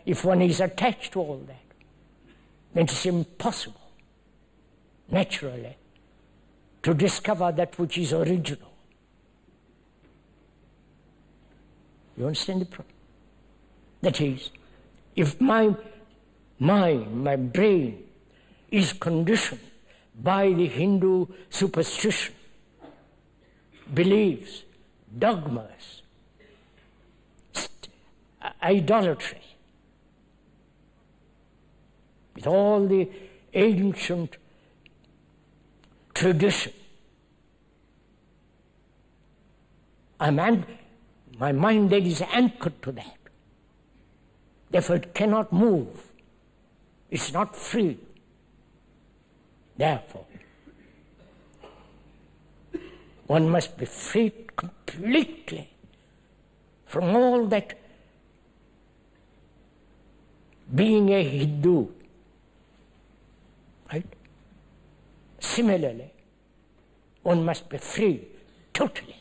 if one is attached to all that, then it is impossible, naturally, to discover that which is original. You understand the problem? That is, if my mind, my brain is conditioned by the Hindu superstition, beliefs, dogmas, idolatry, with all the ancient tradition, my mind then is anchored to that. Therefore it cannot move. It's not free. Therefore, one must be freed completely from all that being a Hindu. Right? Similarly, one must be free totally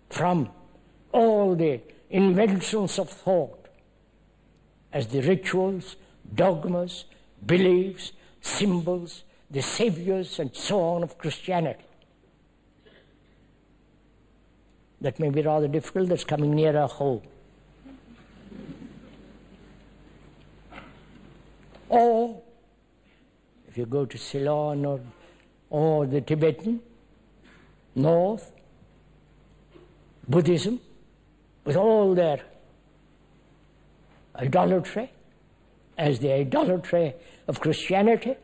from all the inventions of thought as the rituals, dogmas, beliefs, symbols, the saviors and so on of Christianity. That may be rather difficult, that's coming nearer home. Or, if you go to Ceylon or the Tibetan, North, Buddhism, with all their idolatry, as the idolatry of Christianity,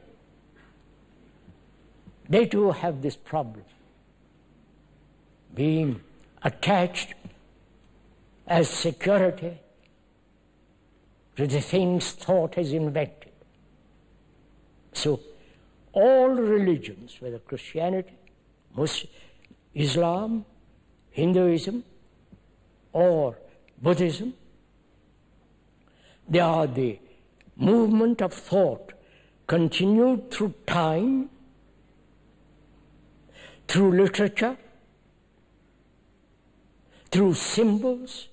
they too have this problem, being attached as security to the things thought has invented. So all religions, whether Christianity, Islam, Hinduism, or Buddhism, they are the movement of thought continued through time, through literature, through symbols,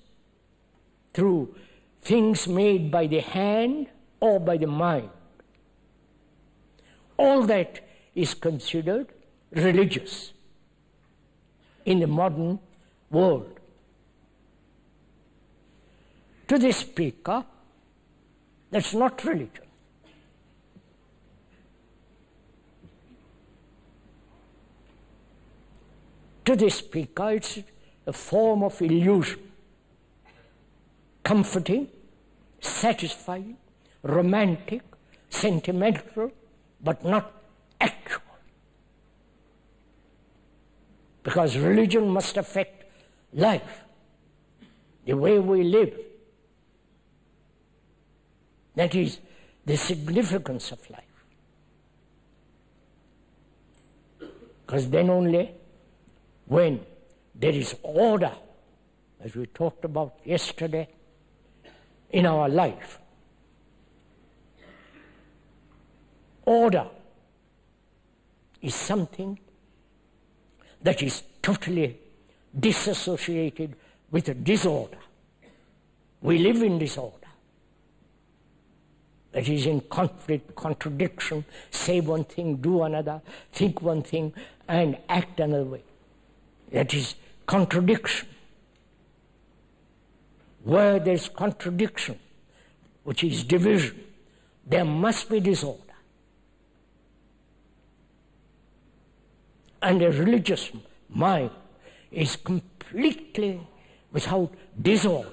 through things made by the hand or by the mind. All that is considered religious in the modern world. To the speaker, that's not religion. To the speaker, it's a form of illusion, comforting, satisfying, romantic, sentimental, but not actual. Because religion must affect life, the way we live. That is the significance of life. Because then only when there is order, as we talked about yesterday, in our life, order is something that is totally disassociated with a disorder. We live in disorder. That is in conflict, contradiction, say one thing, do another, think one thing, and act another way. That is contradiction. Where there is contradiction, which is division, there must be disorder. And a religious mind is completely without disorder.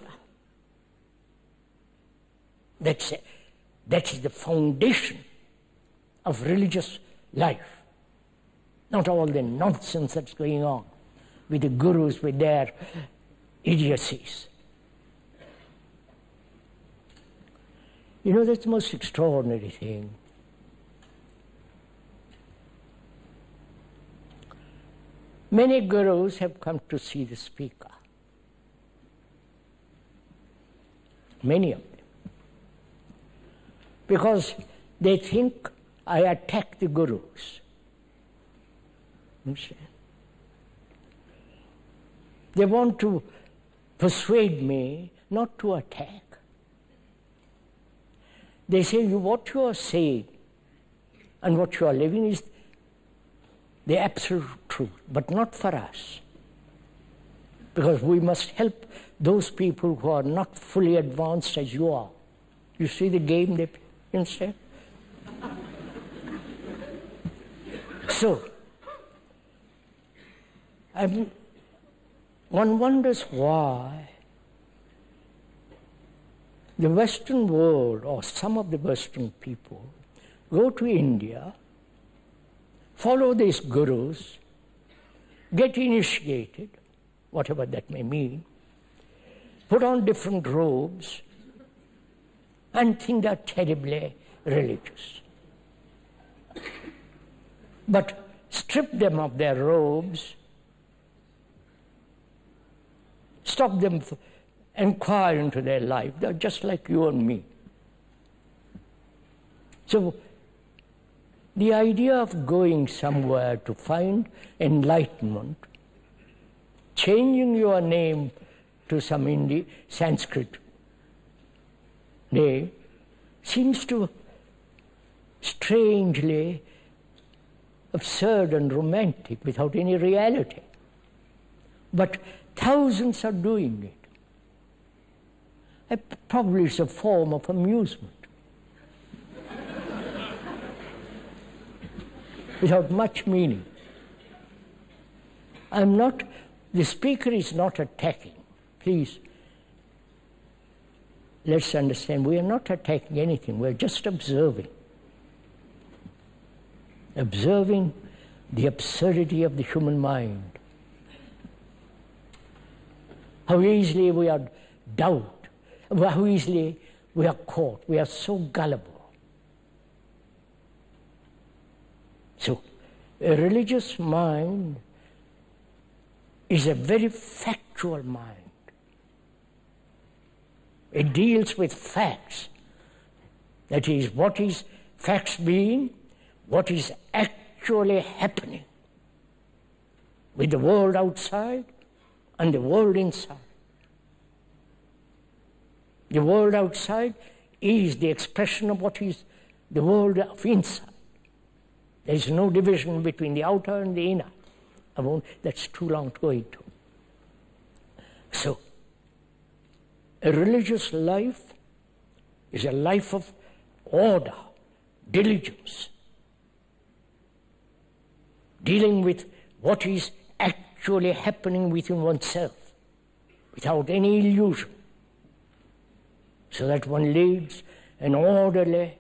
That is the foundation of religious life. Not all the nonsense that's going on with the gurus, with their idiocies. You know, that's the most extraordinary thing. Many gurus have come to see the speaker. Many of them. Because they think I attack the gurus. They want to persuade me not to attack, They say what you are saying and what you are living is the absolute truth, but not for us. Because we must help those people who are not fully advanced as you are. You see the game they play instead? So, one wonders why the Western world, or some of the Western people, go to India, follow these gurus, get initiated, whatever that may mean, put on different robes, and think they're terribly religious. But strip them of their robes, stop them, inquire into their life. They're just like you and me. So the idea of going somewhere to find enlightenment, changing your name to some Sanskrit name, seems to strangely absurd and romantic without any reality. But thousands are doing it. Probably it's a form of amusement. Without much meaning. The speaker is not attacking. Please, let's understand, we are not attacking anything, we're just observing. Observing the absurdity of the human mind. How easily we are doubt, how easily we are caught. We are so gullible. So, a religious mind is a very factual mind. It deals with facts. That is, what is facts being, what is actually happening with the world outside and the world inside. The world outside is the expression of what is the world of inside. There is no division between the outer and the inner. That's too long to go into. So, a religious life is a life of order, diligence, dealing with what is actually happening within oneself, without any illusion, so that one leads an orderly,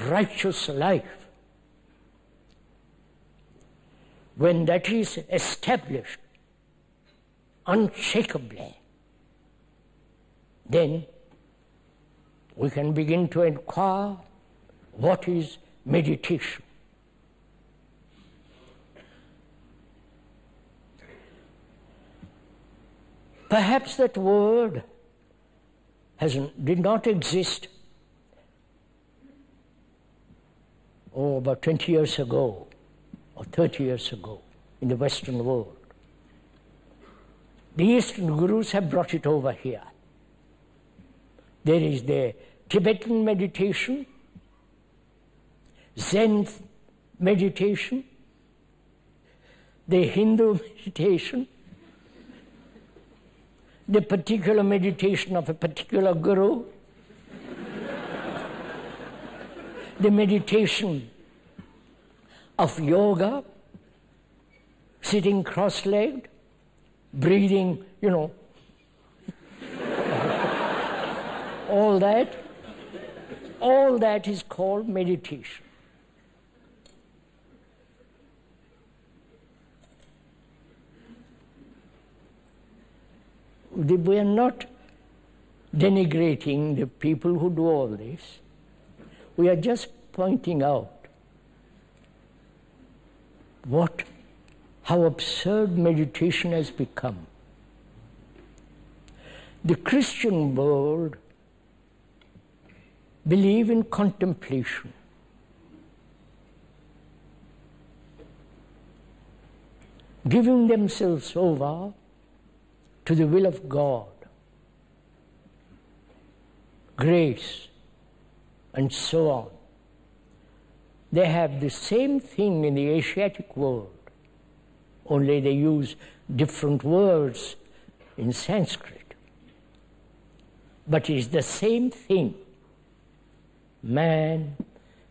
righteous life. When that is established unshakably, then we can begin to inquire what is meditation. Perhaps that word did not exist about 20 years ago or 30 years ago in the Western world. The Eastern gurus have brought it over here. There is the Tibetan meditation, Zen meditation, the Hindu meditation, the particular meditation of a particular guru, the meditation of yoga, sitting cross-legged, breathing, all that is called meditation. We are not denigrating the people who do all this. We are just pointing out how absurd meditation has become. The Christian world believe in contemplation. Giving themselves over to the will of God, grace, and so on. They have the same thing in the Asiatic world, only they use different words in Sanskrit. But it's the same thing. Man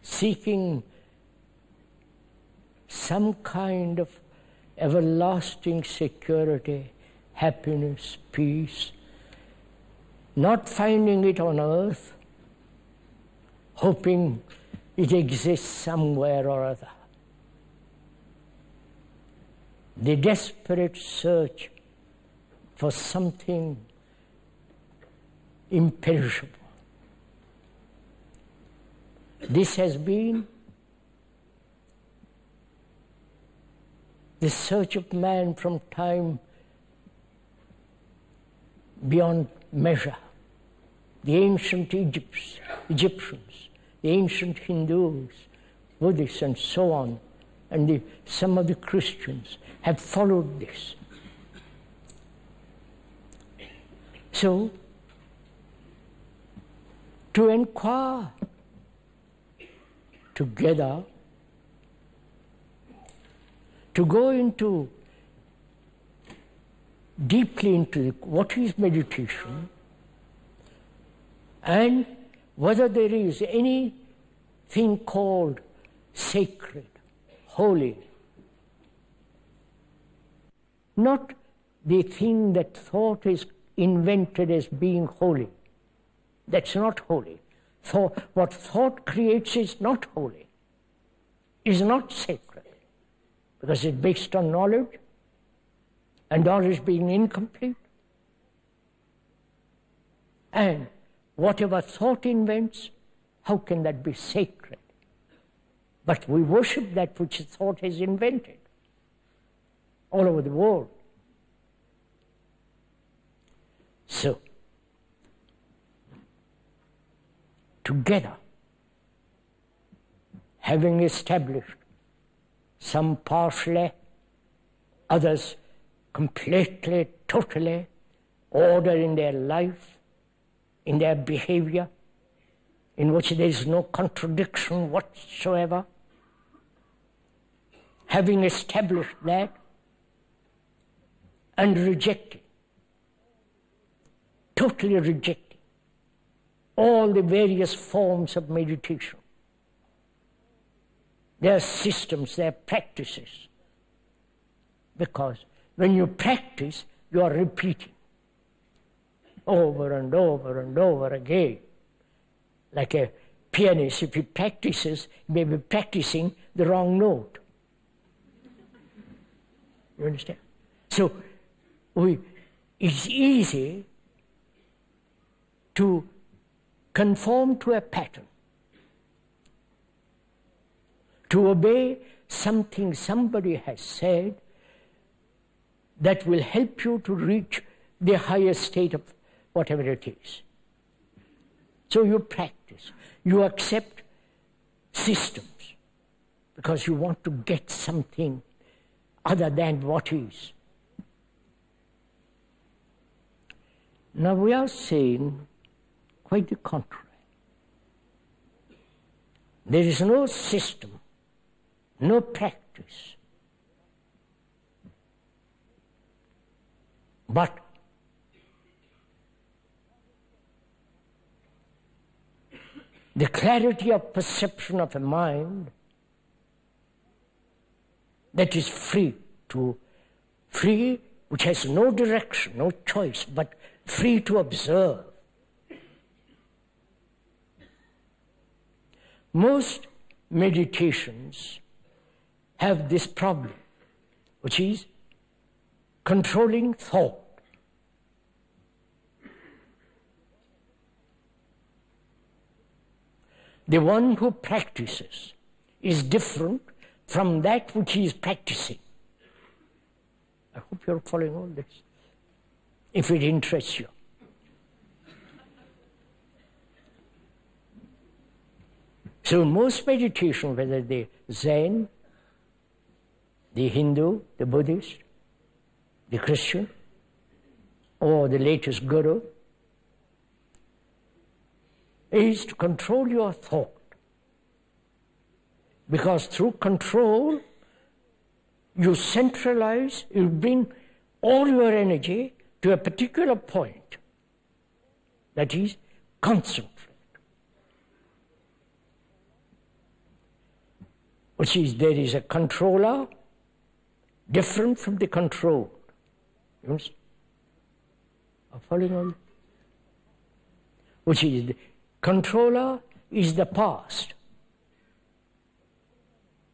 seeking some kind of everlasting security, happiness, peace, not finding it on earth, hoping it exists somewhere or other. The desperate search for something imperishable. This has been the search of man from time beyond measure. The ancient Egyptians, the ancient Hindus, Buddhists, and so on, and some of the Christians have followed this. So, to inquire together, to go deeply into what is meditation, and whether there is anything called sacred, holy, not the thing that thought is invented as being holy. That's not holy. What thought creates is not holy, is not sacred, because it's based on knowledge, and knowledge being incomplete. And whatever thought invents, how can that be sacred? But we worship that which thought has invented all over the world. So, together, having established some partially, others completely, totally, order in their life, in their behavior, in which there is no contradiction whatsoever, having established that and rejecting, totally rejecting all the various forms of meditation, their systems, their practices. Because when you practice, you are repeating over and over and over again. Like a pianist, if he practices, he may be practicing the wrong note. You understand? So it's easy to conform to a pattern, to obey something somebody has said that will help you to reach the higher state of whatever it is. So you practice, you accept systems because you want to get something other than what is. Now we are saying quite the contrary. There is no system, no practice, but the clarity of perception of a mind that is free, which has no direction, no choice, but free to observe. Most meditations have this problem, which is controlling thought. The one who practices is different from that which he is practicing. I hope you're following all this, if it interests you. So most meditation, whether the Zen, the Hindu, the Buddhist, the Christian, or the latest guru, is to control your thought. Because through control, you centralize, you bring all your energy to a particular point, that is, concentrate. Which is, there is a controller different from the controlled. You understand? Are following on? Which is, the controller is the past,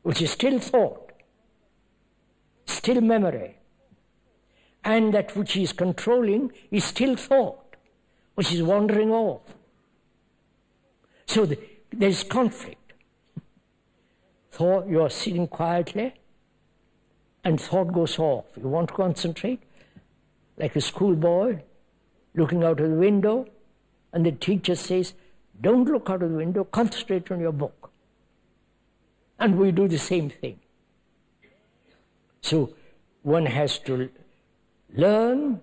which is still thought, still memory. And that which is controlling is still thought, which is wandering off. So there is conflict. Thought, you are sitting quietly, and thought goes off. You want to concentrate, like a schoolboy looking out of the window, and the teacher says, don't look out of the window, concentrate on your book. And we do the same thing. So one has to learn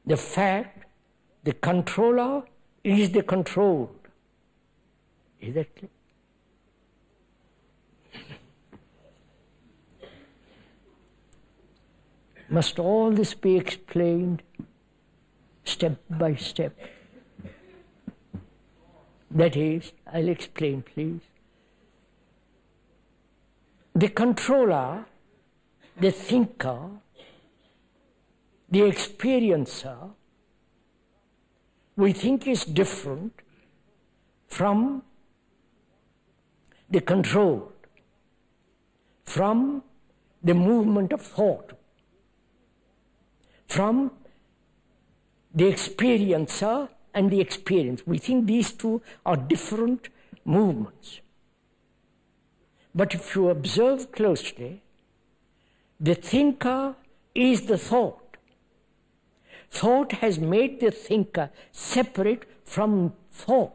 the fact the controller is the controlled. Is that clear? Must all this be explained step by step? That is, I'll explain, please. The controller, the thinker, the experiencer, we think is different from the controlled, from the movement of thought, from the experiencer and the experience. We think these two are different movements. But if you observe closely, the thinker is the thought. Thought has made the thinker separate from thought,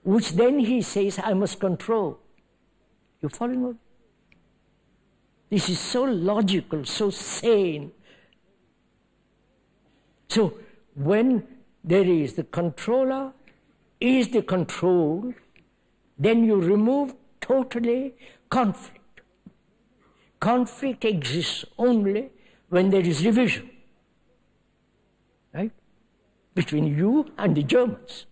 which then he says, I must control. You following me? This is so logical, so sane. So when there is the controller is the controlled, then you remove totally conflict. Conflict exists only when there is division, right? Between you and the Germans,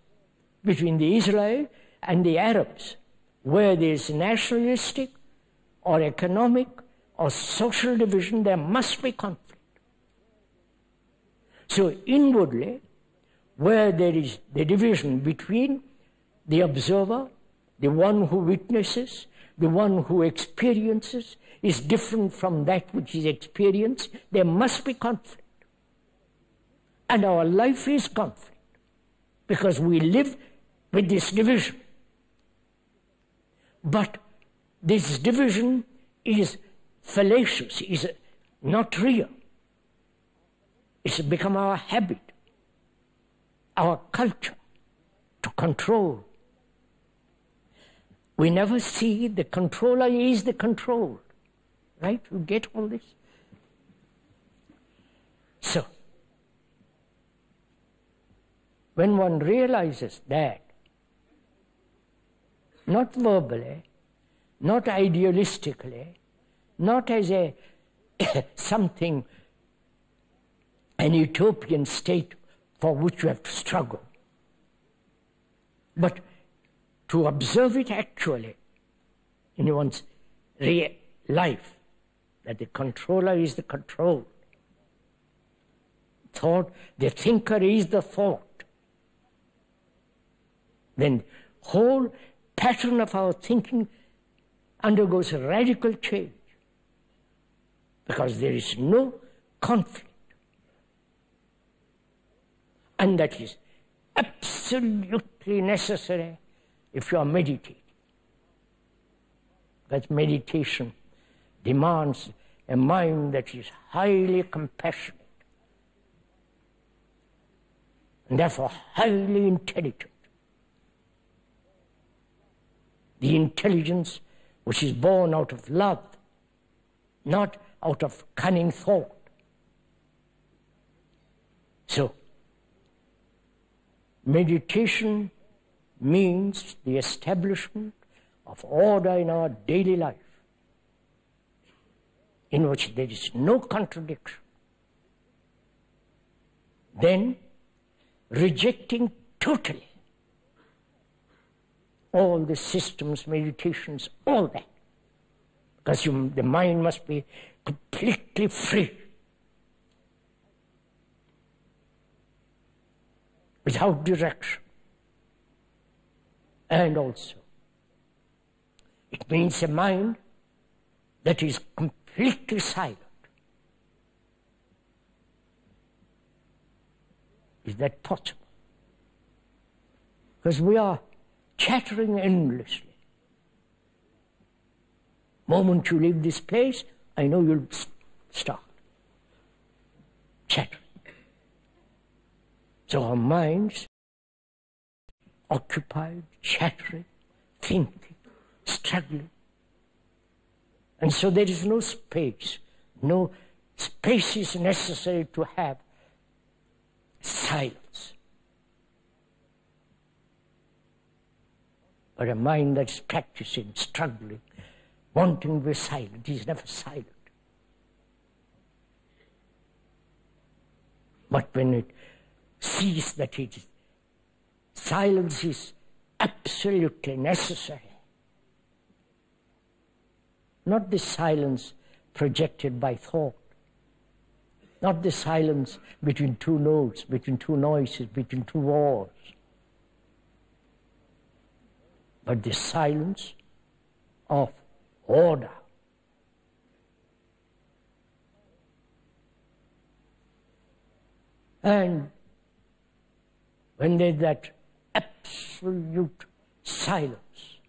between the Israel and the Arabs, where there is nationalistic or economic or social division, there must be conflict. So inwardly, where there is the division between the observer, the one who witnesses, the one who experiences, is different from that which is experienced, there must be conflict. And our life is conflict, because we live with this division. But this division is fallacious, is not real. It's become our habit, our culture to control. We never see the controller is the controlled. Right? You get all this? So, when one realizes that, not verbally, not idealistically, not as a something, an utopian state for which you have to struggle, but to observe it actually in one's real life, that the controller is the controlled. Thought, the thinker is the thought. Then whole pattern of our thinking undergoes a radical change, because there is no conflict. And that is absolutely necessary if you are meditating. That meditation demands a mind that is highly compassionate and therefore highly intelligent. The intelligence which is born out of love, not out of cunning thought. So, Meditation means the establishment of order in our daily life, in which there is no contradiction. Then, rejecting totally all the systems, meditations, all that. Because the mind must be completely free, without direction. And also, it means a mind that is completely silent. Is that possible? Because we are chattering endlessly. Moment you leave this place, I know you'll start chattering. So our minds occupied, chattering, thinking, struggling. And so there is no space. No space is necessary to have silence. But a mind that's practicing, struggling, wanting to be silent is never silent. But when it sees that silence is absolutely necessary, not the silence projected by thought, not the silence between two notes, between two noises, between two walls, but the silence of order. And when there's that absolute silence,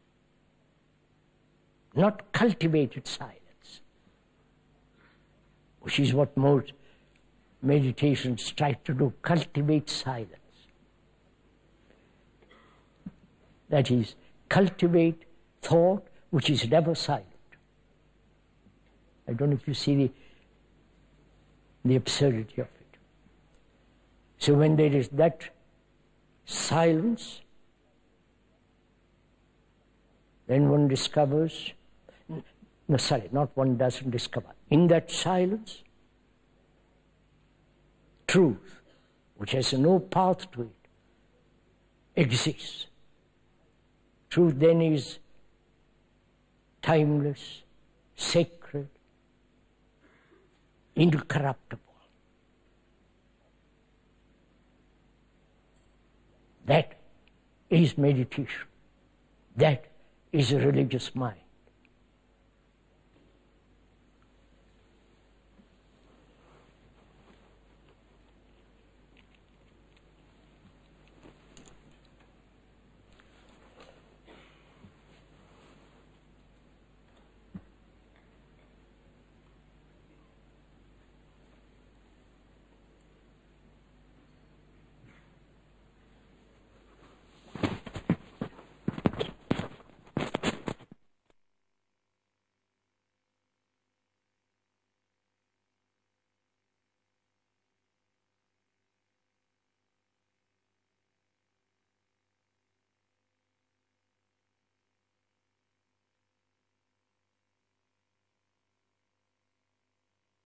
not cultivated silence, which is what most meditations try to do, cultivate silence. That is, cultivate thought which is never silent. I don't know if you see the absurdity of it. So when there is that silence, then one discovers, no, sorry, not one doesn't discover. In that silence, truth, which has no path to it, exists. Truth then is timeless, sacred, incorruptible. That is meditation. That is a religious mind.